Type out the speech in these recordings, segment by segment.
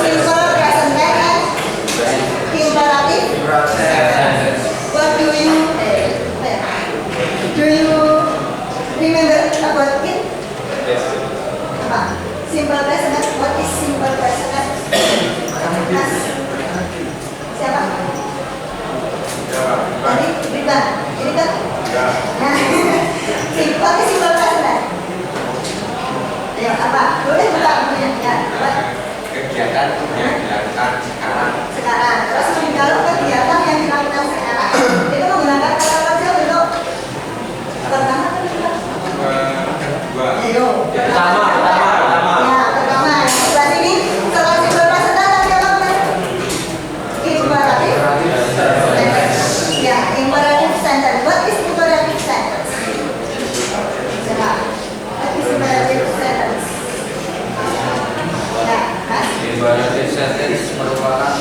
Simple present tense, imperatif, sentence merupakan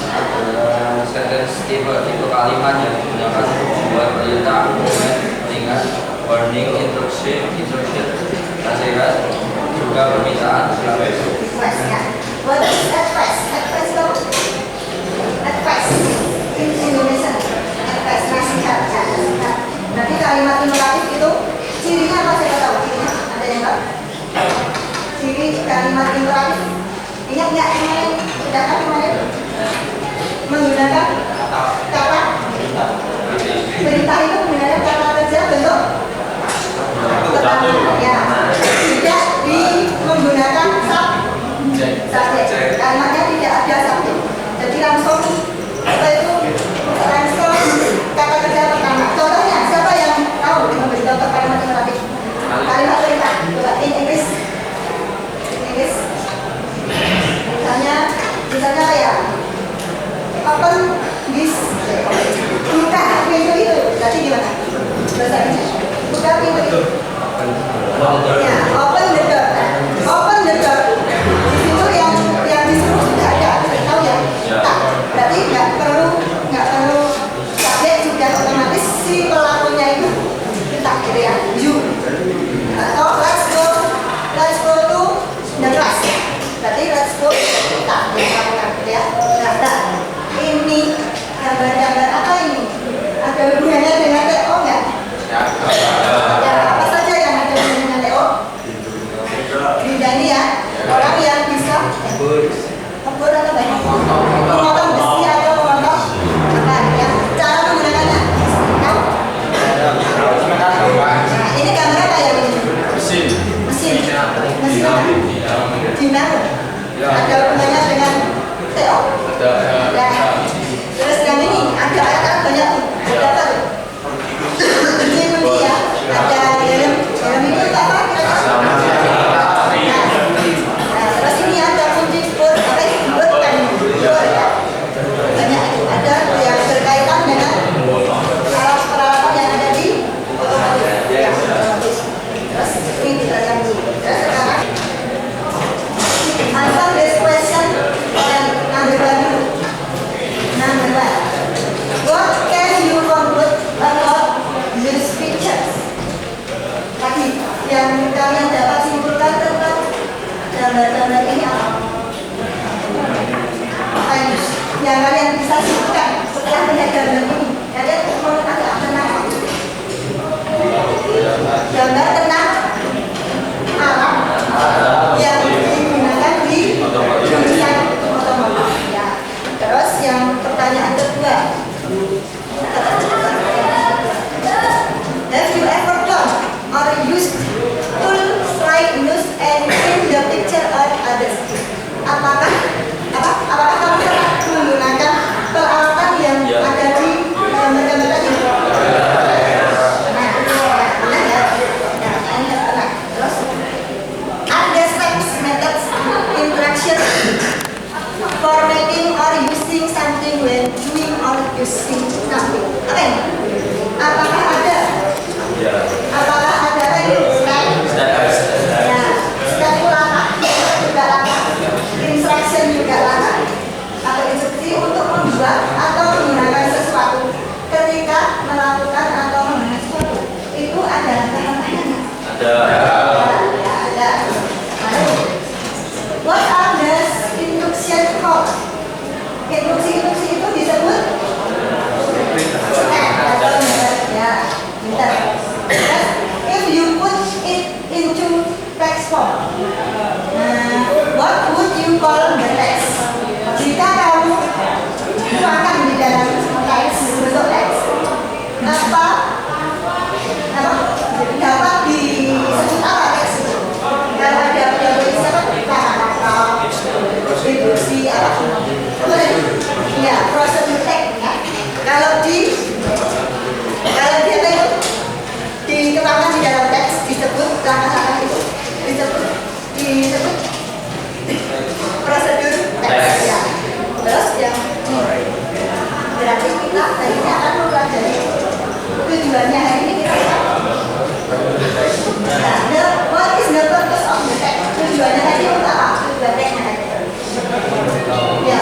sentence tipe kalimat yang digunakan untuk membuat perintah, argumen, ringan, warning, instruction, nasihat, juga permintaan. What is advice? Advice itu advice in Indonesia. Advice nasihat. Nanti kalimat imperatif itu cirinya apa saya tahu? Cirinya ada yang tahu? Ciri kalimat imperatif. Ingat nggak kemarin? Sudah tahu kemarin? Menggunakan kata perintah itu menggunakan kata kerja bentuk pertama ya. Tidak menggunakan subjek. Kalimatnya tidak ada subjek. Jadi langsung apa itu? Langsung kata kerja pertama. Contohnya siapa yang tahu memberi contoh kalimat imperatif? Kalimat perintah. Coba in English. Misalnya kayak open this, buka pintu itu, berarti gimana? Bahasa Indonesia. Buka pintu itu. Ya, open the door. Open the door. Di situ yang disuruh sudah ada, tahu ya? Nah, berarti nggak perlu subjek, sudah otomatis si pelakunya itu kita gitu ya, you. Atau let's go to the class. Berarti let's go kita melakukan gitu ya. Nah, ini gambar-gambar apa ini? Ada hubungannya dengan TO nggak? Ya, apa saja yang ada hubungannya dengan TO? Benda ini ya, orang yang bisa ngebor atau banyak memotong besi atau memotong apa ya? Cara menggunakannya? Nah, ini gambar apa ya ini? Mesin dinamo. Ada hubungannya dengan TO? Ada. Terus yang ini ada ayat banyak tuh. Ada apa tuh? Kunci ya. Ada helm itu apa? Nah, terus ini ada kunci spur apa itu? Bukan spur ya. Banyak itu. Ada yang berkaitan dengan alat peralatan yang ada di otomotif. Terus ini diterangkan dulu. Terus sekarang answer this question number one. What can you conclude about these pictures? Lagi yang kalian dapat simpulkan tentang gambar-gambar ini apa? Yang kalian bisa simpulkan setelah melihat gambar ini. Kalian menurut agak tenang. Gambar tentang alam yang digunakan di jurusan otomotif ya. Terus yang pertanyaan kedua, have you ever done or used tools like news and in the picture or others? Apakah kamu pernah menggunakan peralatan yang ada di gambar-gambar tadi? For making or using something when doing or using something. Apa ini? Apakah ada? Apakah ada lagi? Ya, step lama juga lama, instruction juga lama, atau instruksi untuk membuat atau menggunakan sesuatu ketika melakukan atau menggunakan sesuatu itu ada tantangannya. Ada. What are the instruction called? Instruksi itu disebut ya, bentar. If you put it into text form, what would you call the text? Jika kamu tuangkan di dalam teks, bentuk teks, apa dapat disebut apa teks itu? Kalau ada instruksi apa? Ya, prosedur teks ya. Kalau dia itu dikembangkan di dalam teks disebut langkah-langkah itu disebut prosedur teks ya. Terus yang berarti kita hari ini akan mempelajari tujuannya hari ini kita what is the purpose of the text? Tujuannya tadi untuk apa? Tujuan teksnya tadi. Ya,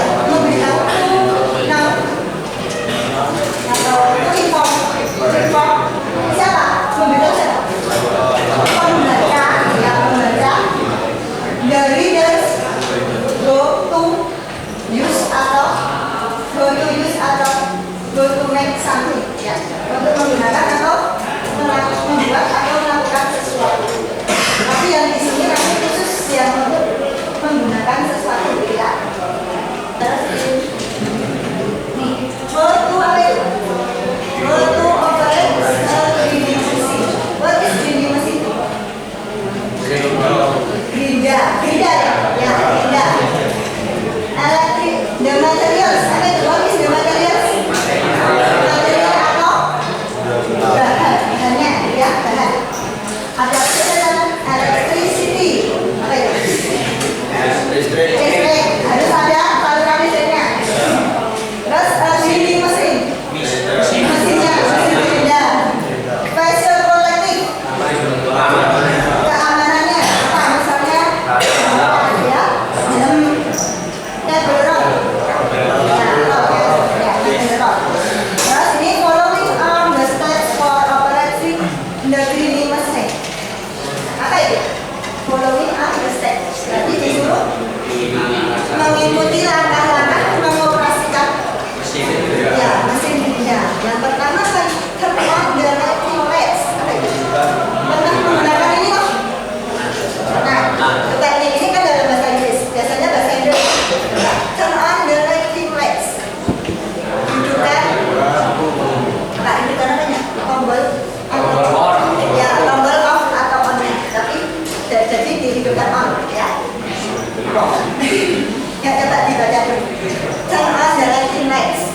Ya, yang pertama kan turn on the lighting lights. Apa itu? Pernah menggunakan ini loh. Nah, teknik ini kan dalam bahasa Inggris. Biasanya bahasa Inggris. Turn on the lighting lights. Hidupkan. Nah, itu kan namanya tombol ya, tombol off atau on. Tapi jadi dihidupkan on ya. Ya, coba dibaca dulu. Turn on the lighting lights.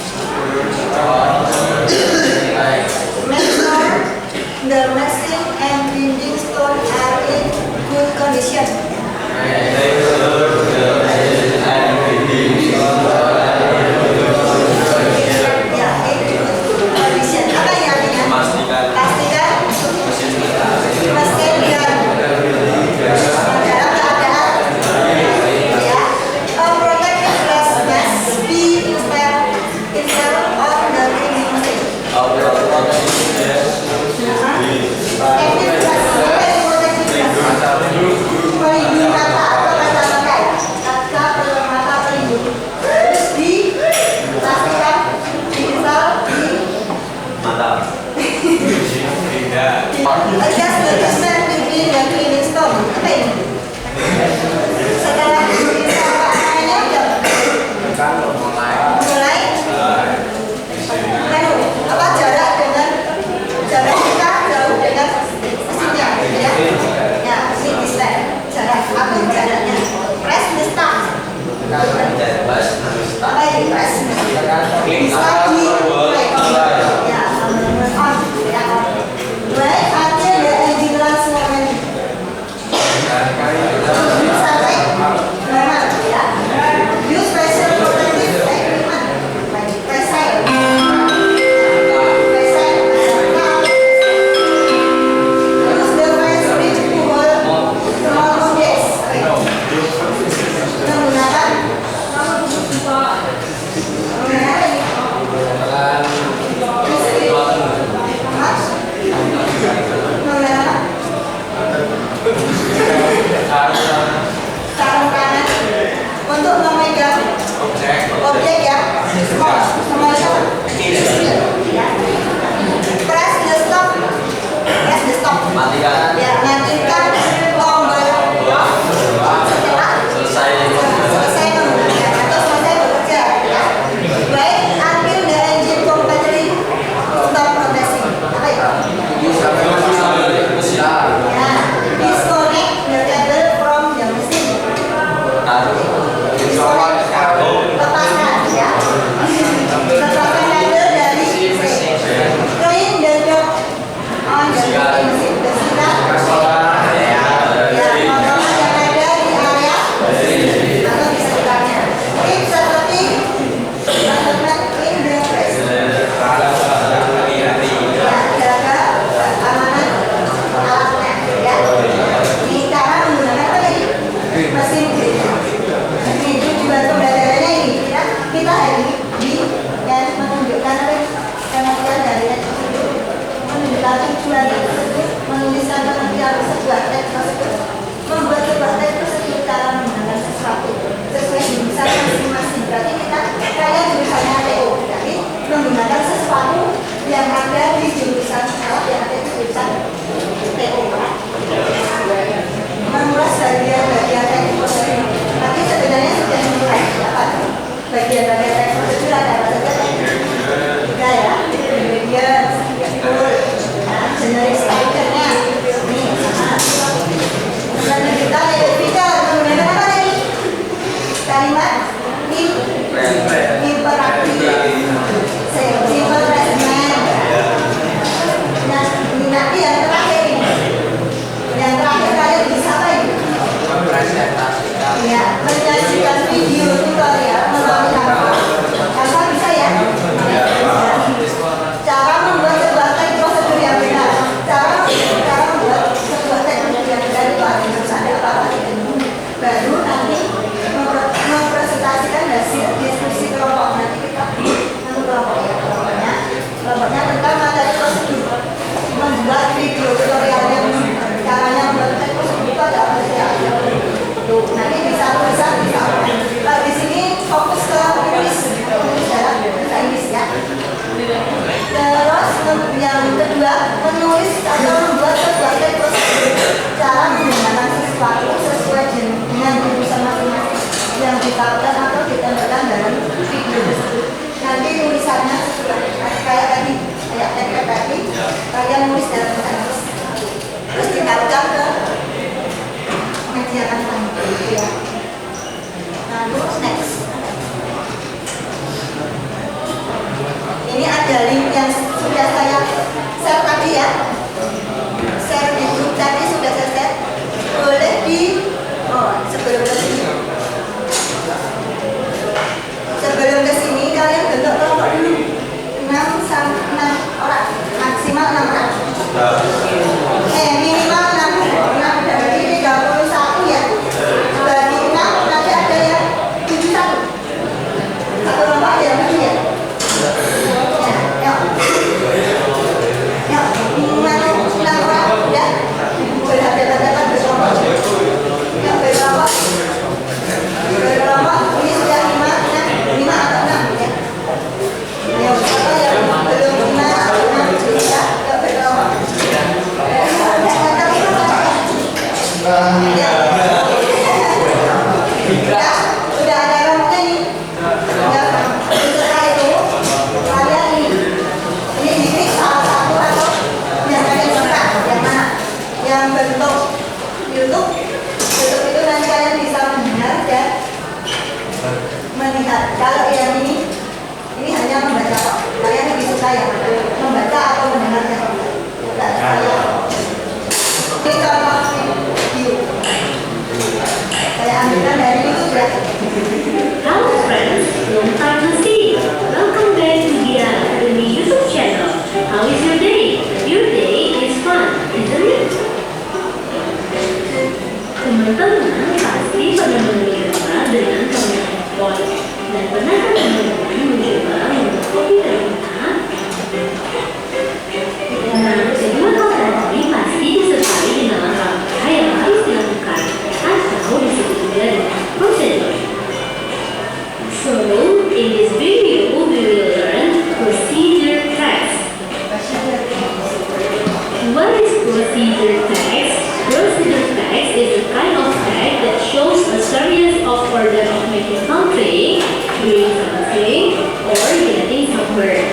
word.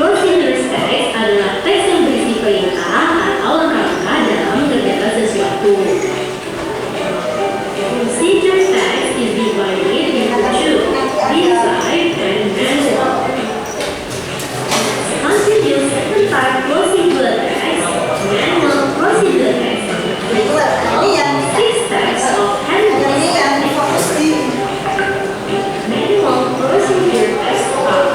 Procedure text adalah teks yang berisi perintah atau langkah-langkah dalam mengerjakan sesuatu. Procedure text is divided into two, desired and manual. Consider second type procedure text, manual procedure text. Ini yang Six types of handling. ini yang fokus di Manual procedure text are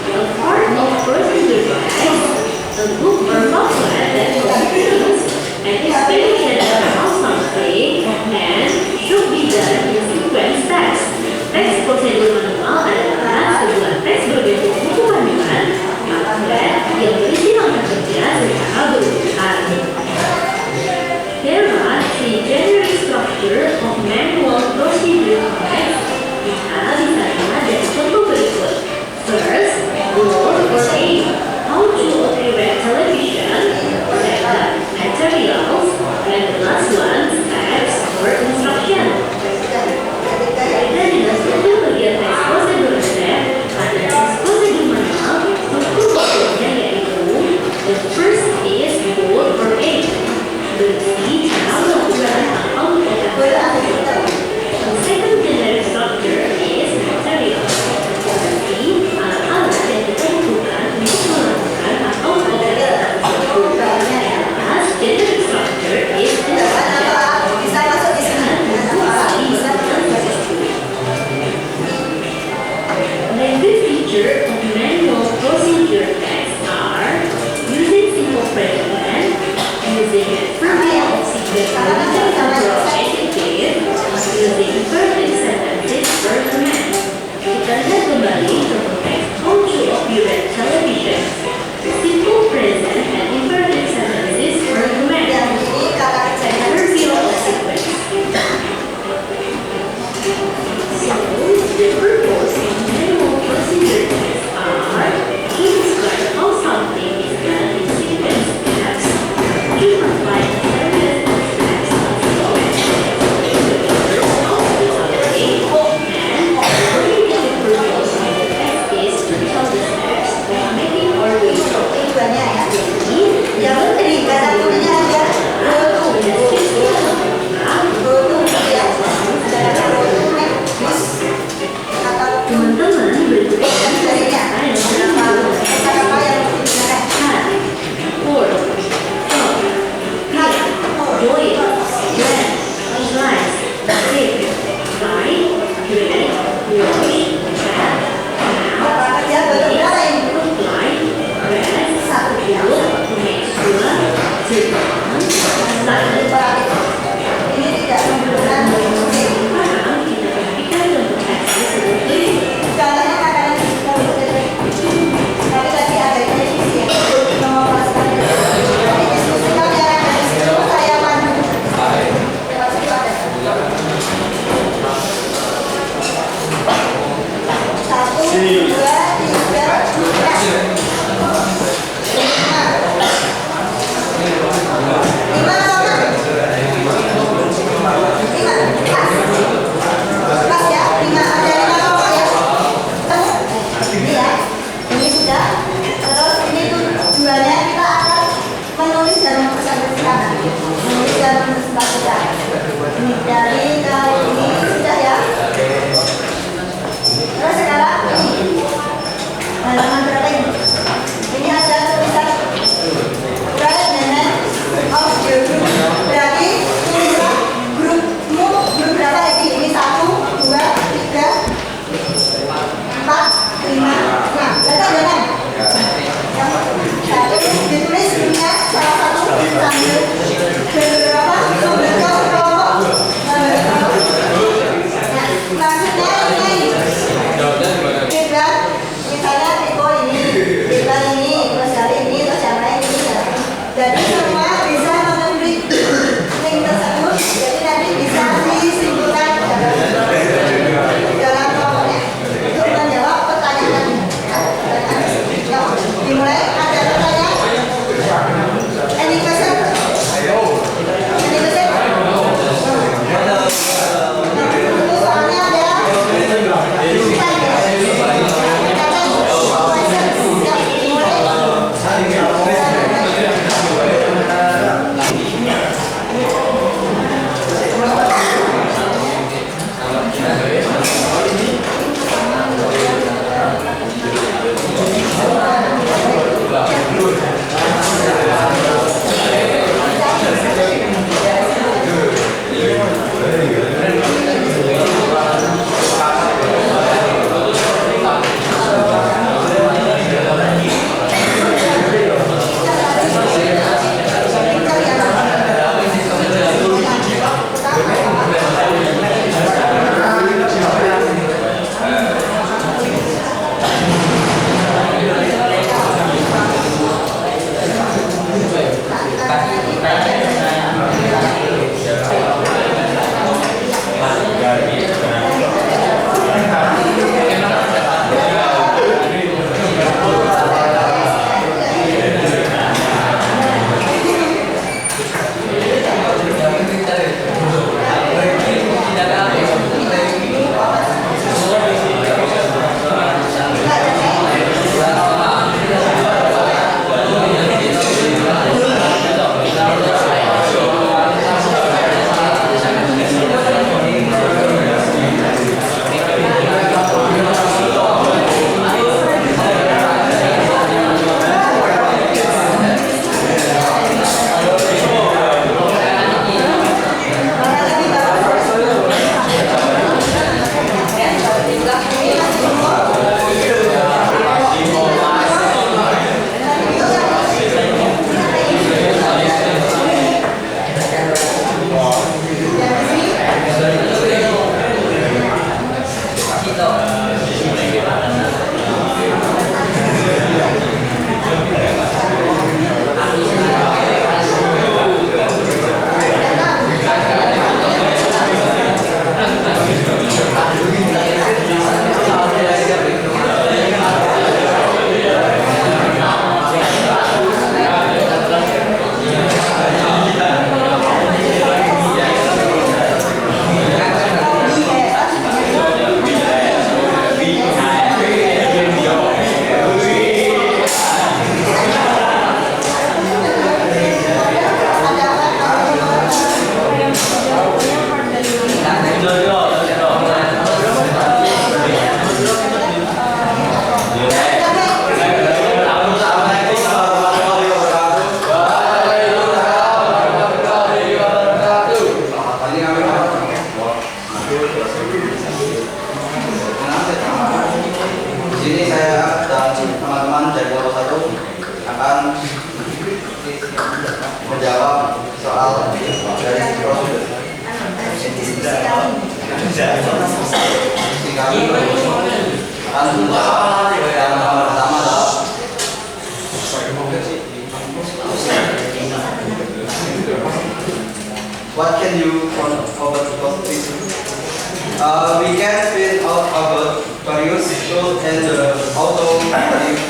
a part of procedure text, a book or booklet that contains an explanation of how something and should be done in sequence text. Teks prosedur manual adalah sebuah teks berbentuk buku panduan pamflet yang berisi langkah kerja secara berurutan. There are three general structure of manual procedure text. Kita bisa lihat dari contoh berikut. First, goal or aim. How to operate television. Second, materials. And the last one, steps or instruction. Beda dengan contoh bagian teks prosedur step, pada teks prosedur manual, struktur pokoknya yaitu the first is goal or aim. Berarti cara melakukan atau melakukan sesuatu. The second generic structure is material. Berarti alat-alat yang kita butuhkan untuk melakukan atau melakukan sesuatu. And last generic structure is instruction. bisa masuk di sini. Language feature of manual procedure text are using simple predicate, using adverbial sequence or adjective, using perfect sentences per command. Kita lihat kembali contoh teks how to operate television. Simple present and imperfect sentences per command. Yang ini kakak saya Adverbial sequence. So, the purpose of manual procedure text are to describe how something is done in sequence steps, to provide service steps of the first of the teman-teman dari kelompok 1 akan menjawab soal dari prosedur. Diskusi kami akan menjawab yang pertama adalah what can you about positive? We can spin out about various shows and the automatic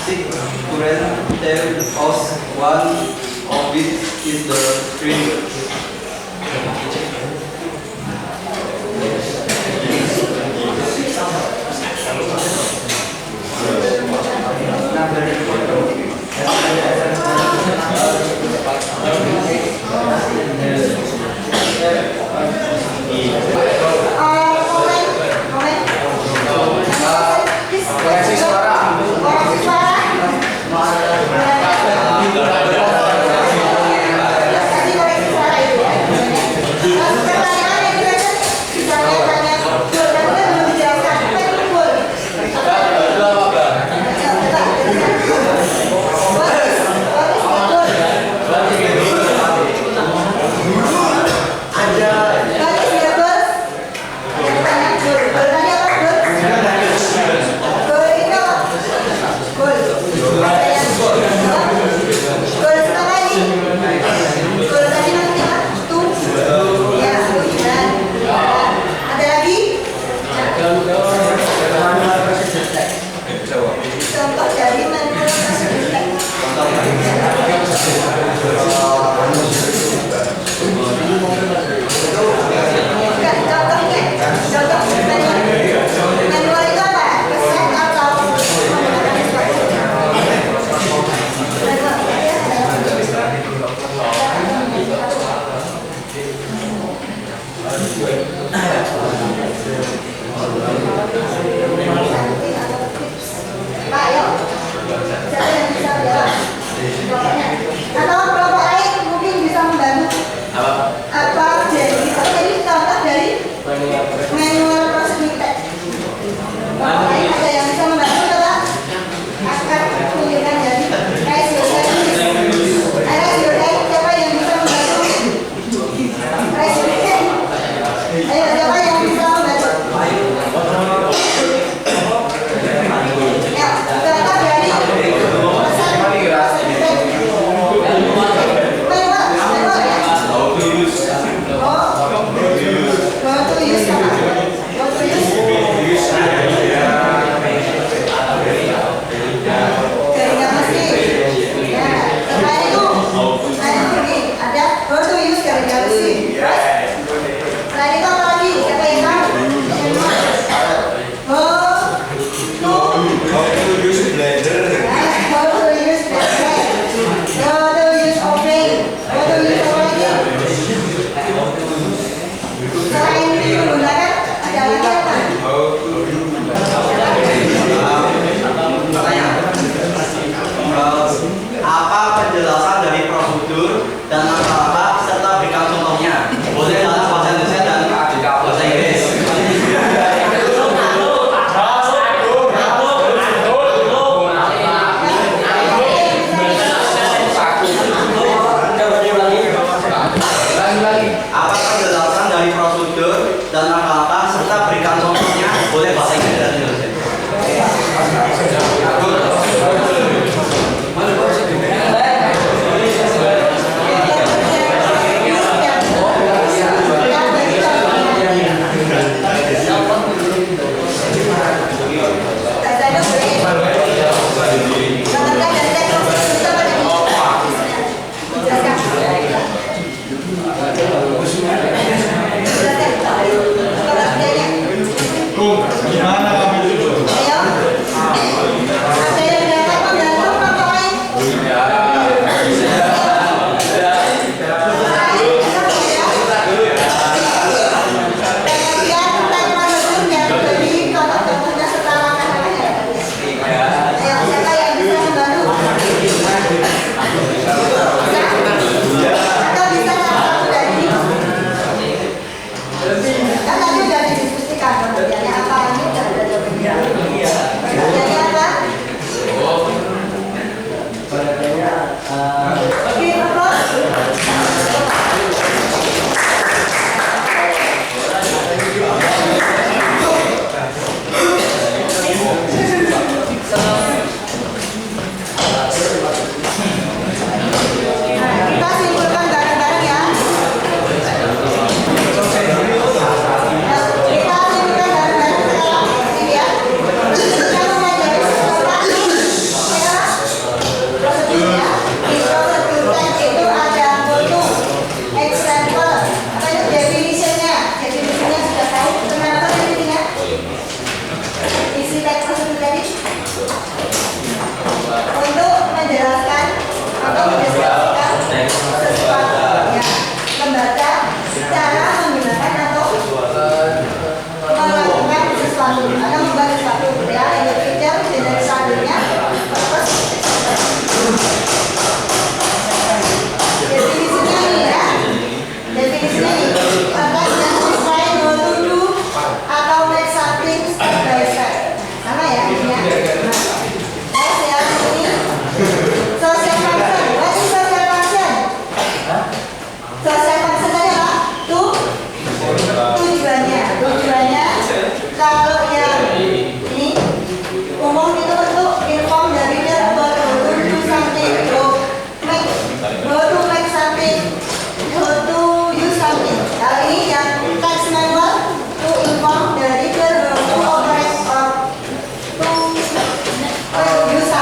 current tell us one of which is the trigger. Koreksi suara. Kasih koreksi suara itu ya.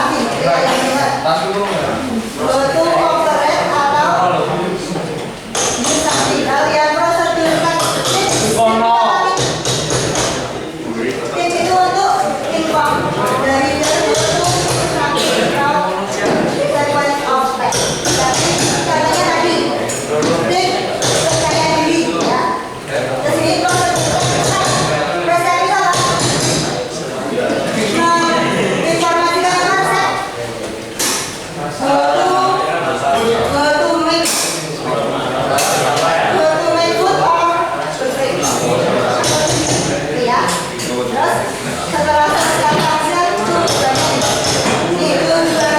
samping. Ya, yang benar. Tas dulu nggak? Go to overhead atau di samping. Kalau yang prosedur itu untuk inform dari sequence of step. Tapi caranya tadi percaya diri ya. Terus ini prosedur presenter informasikan konsep go to make food or ya. Terus setelah selesai konsep ini itu juga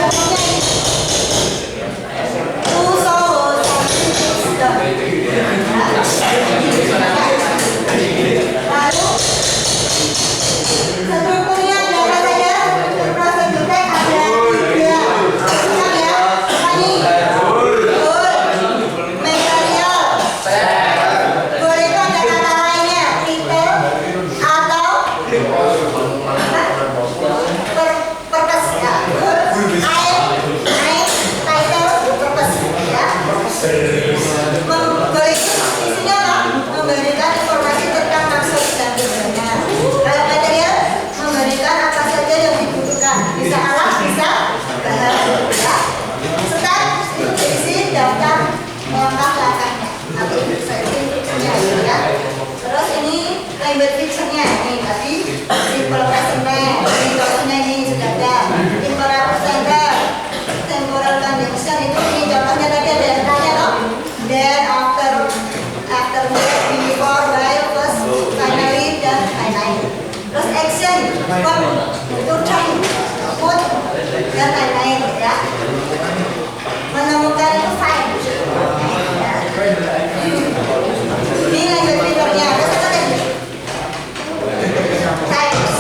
hukumnya lalu strukturnya jaga saja prosedur tek ada 3 ingat ya tadi material boleh itu ada kata lainnya titel atau purpose ya aim title purpose ya boleh isinya apa memberikan informasi tentang maksud dan tujuannya. Kalau material memberikan apa saja yang dibutuhkan, bisa alat, bisa bahan ya. Start itu berisi daftar langkah belakangnya atau instruksinya ya. Terus ini language feature-nya ini tadi simple present tense, ini contohnya ini sudah ada imperative sentence, temporal conjunction itu ini contohnya tadi ada yang tanya loh. Then after that, before, while, plus, finally, dan lain-lain. Terus action, verb, to try, put, dan lain-lain ya. Menemukan itu find. Ya. Ini language feature-nya. Terus apa lagi? Types.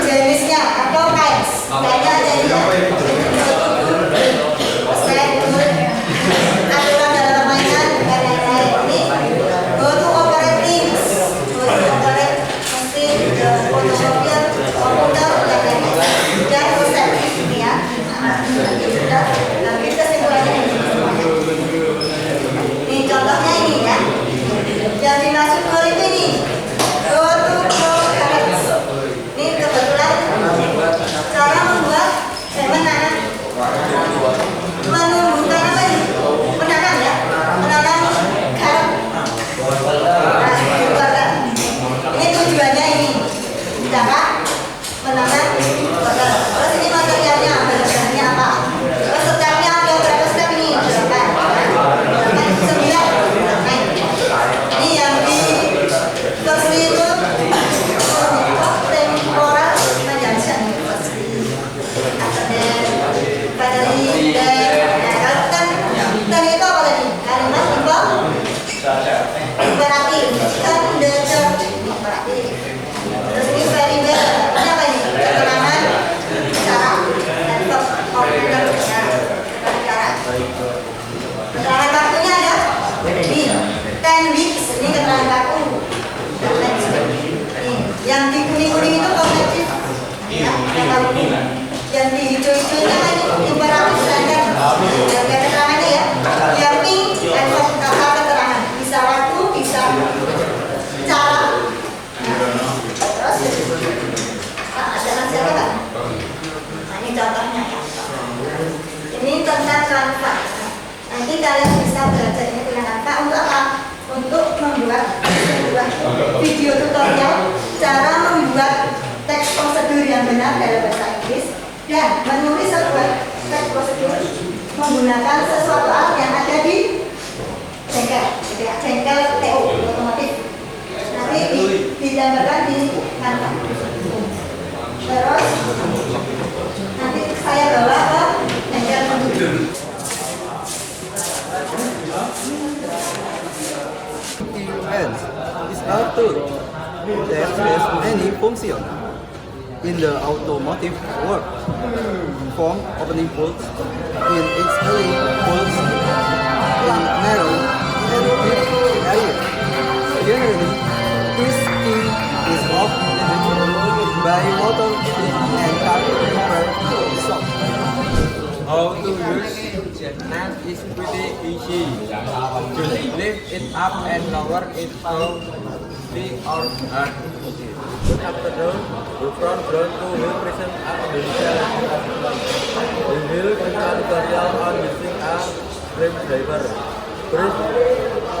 Jenisnya atau kinds. Kayaknya jenisnya. Aturan dalam permainan dan lain-lain. Ini go to operate mesin, fotokopier, komputer dan lain-lain. Dan proses ini ya. Nah, kita simpulannya ini. Ini contohnya ini ya. Yang dimaksud goal itu ini. Go to products. Ini kebetulan cara membuat menanam menumbuhkan apa ini? Menanam ya, menanam garap. Ini tujuannya ini, cara menanam garap. Terus ini materialnya, bahannya apa? Terus stepnya ada berapa step ini? 8, 9. Ini yang di versi itu temporal conjunction versi. Battery dan itu apa tadi? Kalimat imperatif kan the church imperatif. Terus ini very well ini apa ini? Keterangan cara dan komputer cara. Keterangan waktunya ada ini 10 weeks ini keterangan waktu. Ini yang di kuning-kuning itu kognitif ya, yang di hijau-hijaunya kan imperatif standar yang ada keterangannya ya. Yang pink kata keterangan bisa waktu bisa cara. Terus ada nasihatnya kan? Nah ini contohnya ya. Ini tentang Canva. Nanti kalian bisa belajar ini dengan Canva untuk apa? Untuk membuat sebuah video tutorial cara membuat teks prosedur yang benar dalam bahasa Inggris dan menulis sebuah teks prosedur menggunakan sesuatu alat yang ada di jengkel, gitu ya, jengkel TO otomotif. Nanti digambarkan di Canva. Terus nanti saya bawa ke jengkel penduduk. Hence, is a tool that has many functions. In the automotive world, from opening bolts, in expelling bolts, in narrow and deep area. Generally, this key is often by motor and car repair tools. How to use net is pretty easy. Just lift it up and lower it slowly or hard. Good afternoon. The front ground to will present an Indonesia. We will conduct tutorial on using a screwdriver. First,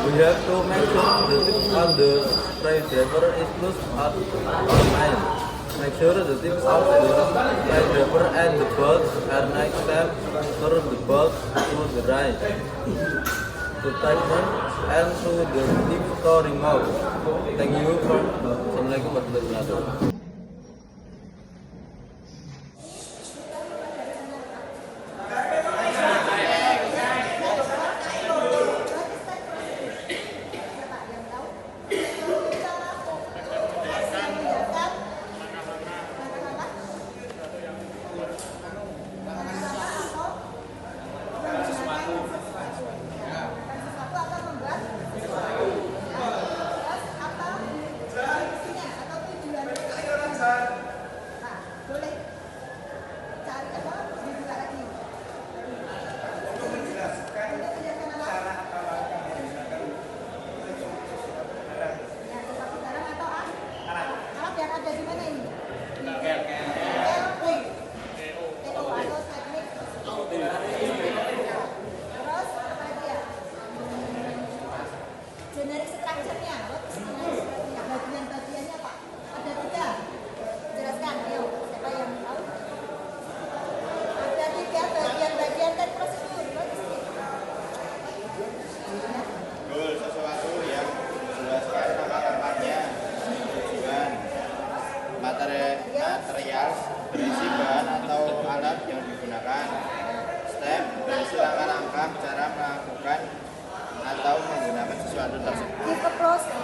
we have to make sure the tip on the screwdriver is loose at all times. Make sure the tips of the screwdriver and the bolts are nice and turn the bolts to the right, to tighten, and to the tip to remove. Thank you for Assalamualaikum warahmatullahi wabarakatuh. Generic structure-nya, bagian-bagiannya Pak, ada 3. Jelaskan, ayo, siapa yang tahu? Ada 3 bagian-bagian dan prosedur. Betul, sesuatu yang menjelaskan nama tempatnya, tujuan, material, berisi bahan atau alat yang digunakan, step, berisi langkah-langkah cara melakukan atau menggunakan sesuatu tersebut. Give a process.